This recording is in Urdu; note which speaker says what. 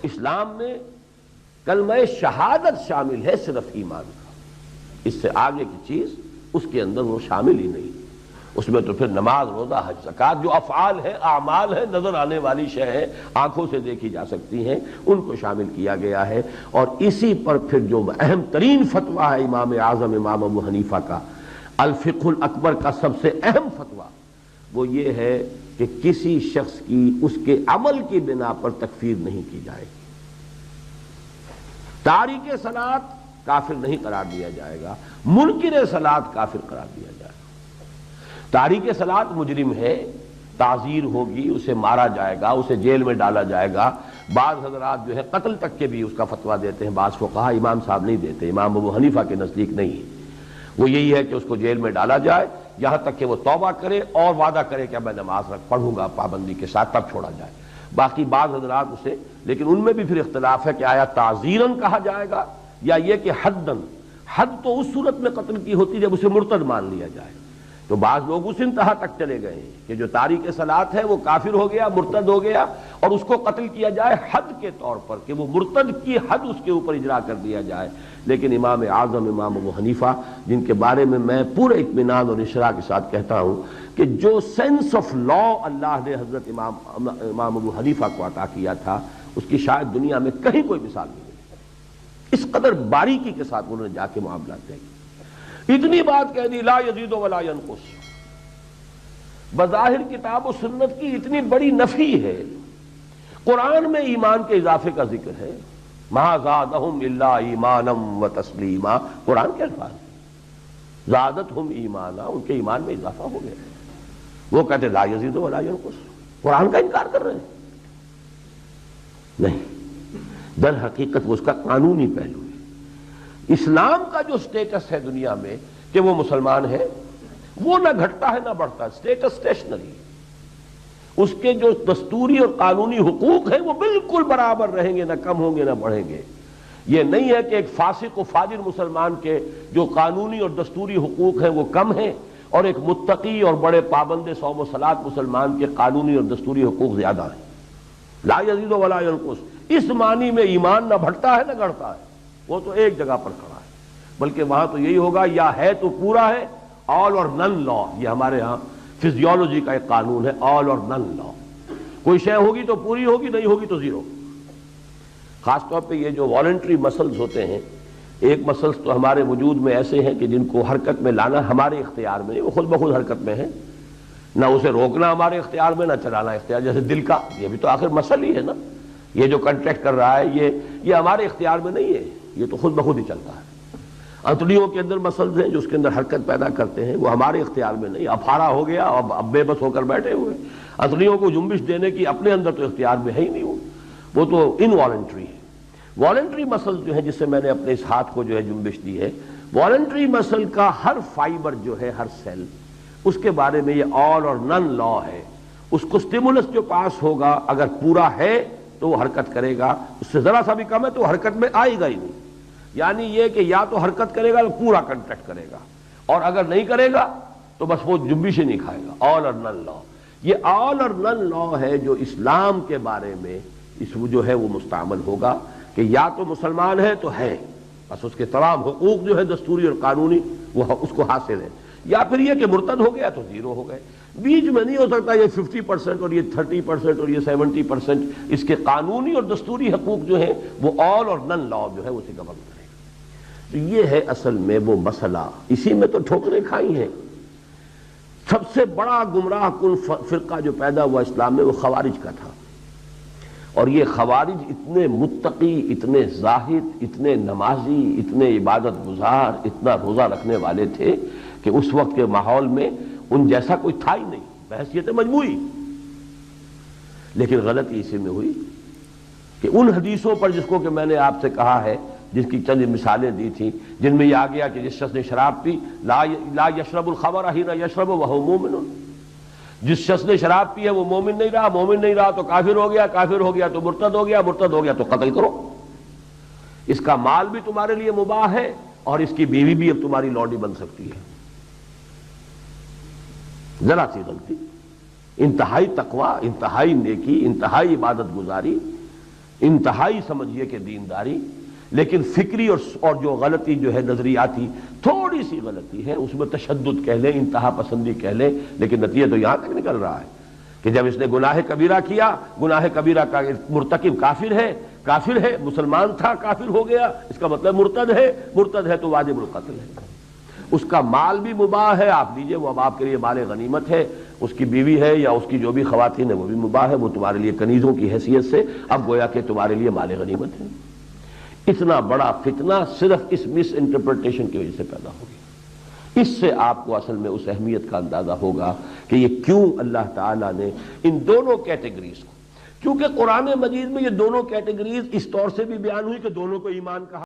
Speaker 1: اسلام میں کلمہ شہادت شامل ہے صرف ایمان کا، اس سے آگے کی چیز اس کے اندر وہ شامل ہی نہیں۔ اس میں تو پھر نماز، روزہ، حج، زکوٰۃ جو افعال ہیں، اعمال ہیں، نظر آنے والی شے ہیں، آنکھوں سے دیکھی جا سکتی ہیں، ان کو شامل کیا گیا ہے۔ اور اسی پر پھر جو اہم ترین فتویٰ ہے امام اعظم امام ابو حنیفہ کا، الفقہ الاکبر کا سب سے اہم فتویٰ، وہ یہ ہے کہ کسی شخص کی اس کے عمل کی بنا پر تکفیر نہیں کی جائے گی۔ تارک صلاۃ کافر نہیں قرار دیا جائے گا، منکر صلاۃ کافر قرار دیا جائے گا۔ تارک صلاۃ مجرم ہے، تعزیر ہوگی، اسے مارا جائے گا، اسے جیل میں ڈالا جائے گا۔ بعض حضرات جو ہے قتل تک کے بھی اس کا فتویٰ دیتے ہیں، بعض فقہا، امام صاحب نہیں دیتے، امام ابو حنیفہ کے نزدیک نہیں ہے۔ وہ یہی ہے کہ اس کو جیل میں ڈالا جائے یہاں تک کہ وہ توبہ کرے اور وعدہ کرے کہ میں نماز پڑھوں گا پابندی کے ساتھ، تب چھوڑا جائے۔ باقی بعض حضرات اسے، لیکن ان میں بھی پھر اختلاف ہے کہ آیا تعزیراً کہا جائے گا یا یہ کہ حداً۔ حد تو اس صورت میں قتل کی ہوتی جب اسے مرتد مان لیا جائے، تو بعض لوگ اس انتہا تک چلے گئے ہیں کہ جو تارک صلاۃ ہے وہ کافر ہو گیا، مرتد ہو گیا، اور اس کو قتل کیا جائے حد کے طور پر، کہ وہ مرتد کی حد اس کے اوپر اجرا کر دیا جائے۔ لیکن امام اعظم امام ابو حنیفہ، جن کے بارے میں میں پورے اطمینان اور اشراع کے ساتھ کہتا ہوں کہ جو سینس آف لا اللہ نے حضرت امام ابو حنیفہ کو عطا کیا تھا، اس کی شاید دنیا میں کہیں کوئی مثال نہیں ہے۔ اس قدر باریکی کے ساتھ انہوں نے جا کے معاملات طے کیے۔ اتنی بات کہہ دی لا یزید ولا ینقص، بظاہر کتاب و سنت کی اتنی بڑی نفی ہے، قرآن میں ایمان کے اضافے کا ذکر ہے، ما زادہم الا ایمانا و تسلیما، قرآن کے الفاظ زادتہم ایمانا، ان کے ایمان میں اضافہ ہو گیا۔ وہ کہتے لا یزید ولا ینقص، قرآن کا انکار کر رہے ہیں۔ نہیں، در حقیقت وہ اس کا قانونی پہلو ہے۔ اسلام کا جو سٹیٹس ہے دنیا میں کہ وہ مسلمان ہے، وہ نہ گھٹتا ہے نہ بڑھتا، سٹیٹس اسٹیشنری۔ اس کے جو دستوری اور قانونی حقوق ہیں وہ بالکل برابر رہیں گے، نہ کم ہوں گے نہ بڑھیں گے۔ یہ نہیں ہے کہ ایک فاسق و فاجر مسلمان کے جو قانونی اور دستوری حقوق ہیں وہ کم ہیں، اور ایک متقی اور بڑے پابند صوم و صلاۃ مسلمان کے قانونی اور دستوری حقوق زیادہ ہیں۔ لا یزید ولا ینقص، اس معنی میں ایمان نہ بڑھتا ہے نہ گھٹتا ہے، وہ تو ایک جگہ پر کھڑا ہے، بلکہ وہاں تو یہی ہوگا یا ہے تو پورا ہے، آل اور نن لا، یہ ہمارے ہاں فزیولوجی کا ایک قانون ہے، آل اور نن لا۔ کوئی شے ہوگی تو پوری ہوگی، نہیں ہوگی تو زیرو۔ خاص طور پہ یہ جو والنٹری مسلز ہوتے ہیں، ایک مسلز تو ہمارے وجود میں ایسے ہیں کہ جن کو حرکت میں لانا ہمارے اختیار میں نہیں، وہ خود بخود حرکت میں ہے، نہ اسے روکنا ہمارے اختیار میں، نہ چلانا اختیار۔ جیسے دل کا، یہ بھی تو آخر مسل ہی ہے نا، یہ جو کنٹریکٹ کر رہا ہے یہ ہمارے اختیار میں نہیں ہے، یہ تو خود بخود ہی چلتا ہے۔ انتڑیوں کے اندر مسلز ہیں جو اس کے اندر حرکت پیدا کرتے ہیں، وہ ہمارے اختیار میں نہیں۔ افارا ہو گیا، اب بے بس ہو کر بیٹھے ہوئے، انتڑیوں کو جنبش دینے کی اپنے اندر تو اختیار میں ہے ہی نہیں، وہ تو انوالنٹری ہے۔ والنٹری مسل جو ہے، جس سے میں نے اپنے اس ہاتھ کو جو ہے جنبش دی ہے، والنٹری مسل کا ہر فائبر جو ہے، ہر سیل، اس کے بارے میں یہ آل اور نن لا ہے۔ اس کو سٹیمولس جو پاس ہوگا اگر پورا ہے تو وہ حرکت کرے گا، اس سے ذرا سا بھی کم ہے تو حرکت میں آئے گا ہی نہیں۔ یعنی یہ کہ یا تو حرکت کرے گا تو پورا کنٹریکٹ کرے گا، اور اگر نہیں کرے گا تو بس وہ جنبش ہی نہیں کھائے گا۔ آل اور نن لا، یہ آل اور نن لا ہے جو اسلام کے بارے میں اس جو ہے وہ مستعمل ہوگا، کہ یا تو مسلمان ہے تو ہے، بس اس کے تمام حقوق جو ہے دستوری اور قانونی وہ اس کو حاصل ہے، یا پھر یہ کہ مرتد ہو گیا تو زیرو ہو گئے۔ بیچ میں نہیں ہو سکتا یہ 50% اور یہ 30% اور یہ 70%۔ اس کے قانونی اور دستوری حقوق جو ہیں وہ آل اور نن لا جو ہے اسے گورن کرے گا۔ تو یہ ہے اصل میں وہ مسئلہ، اسی میں تو ٹھوکریں کھائی ہیں۔ سب سے بڑا گمراہ کن فرقہ جو پیدا ہوا اسلام میں وہ خوارج کا تھا، اور یہ خوارج اتنے متقی، اتنے زاہد، اتنے نمازی، اتنے عبادت گزار، اتنا روزہ رکھنے والے تھے کہ اس وقت کے ماحول میں ان جیسا کوئی تھا ہی نہیں بحیثیت مجموعی۔ لیکن غلطی اسی میں ہوئی کہ ان حدیثوں پر جس کو کہ میں نے آپ سے کہا ہے، جس کی چند مثالیں دی تھیں، جن میں یہ آ گیا کہ جس شخص نے شراب پی، لا یشرب الخمر حین یشرب وہو مومن، جس شخص نے شراب پی ہے وہ مومن نہیں رہا، مومن نہیں رہا تو کافر ہو گیا، کافر ہو گیا تو مرتد ہو گیا، مرتد ہو گیا تو قتل کرو۔ اس کا مال بھی تمہارے لیے مباح ہے، اور اس کی بیوی بھی اب تمہاری لونڈی بن سکتی ہے۔ ذرا سی غلطی، انتہائی تقوی، انتہائی نیکی، انتہائی عبادت گزاری، انتہائی سمجھیے کہ دینداری، لیکن فکری اور جو غلطی جو ہے نظریاتی تھوڑی سی غلطی ہے، اس میں تشدد کہہ لیں، انتہا پسندی کہہ لیں، لیکن نتیجہ تو یہاں تک نکل رہا ہے کہ جب اس نے گناہ کبیرہ کیا، گناہ کبیرہ کا مرتکب کافر ہے، مسلمان تھا کافر ہو گیا، اس کا مطلب مرتد ہے تو واجب القتل ہے۔ اس کا مال بھی مباح ہے، آپ دیجئے، وہ اب آپ کے لیے مال غنیمت ہے، اس کی بیوی ہے یا اس کی جو بھی خواتین ہیں وہ بھی مباح ہے، وہ تمہارے لیے کنیزوں کی حیثیت سے اب گویا کہ تمہارے لیے مال غنیمت ہے۔ اتنا بڑا فتنہ صرف اس مس انٹرپریٹیشن کی وجہ سے پیدا ہو گیا۔ اس سے آپ کو اصل میں اس اہمیت کا اندازہ ہوگا کہ یہ کیوں اللہ تعالیٰ نے ان دونوں کیٹیگریز کو، کیونکہ قرآن مجید میں یہ دونوں کیٹیگریز اس طور سے بھی بیان ہوئی کہ دونوں کو ایمان کہا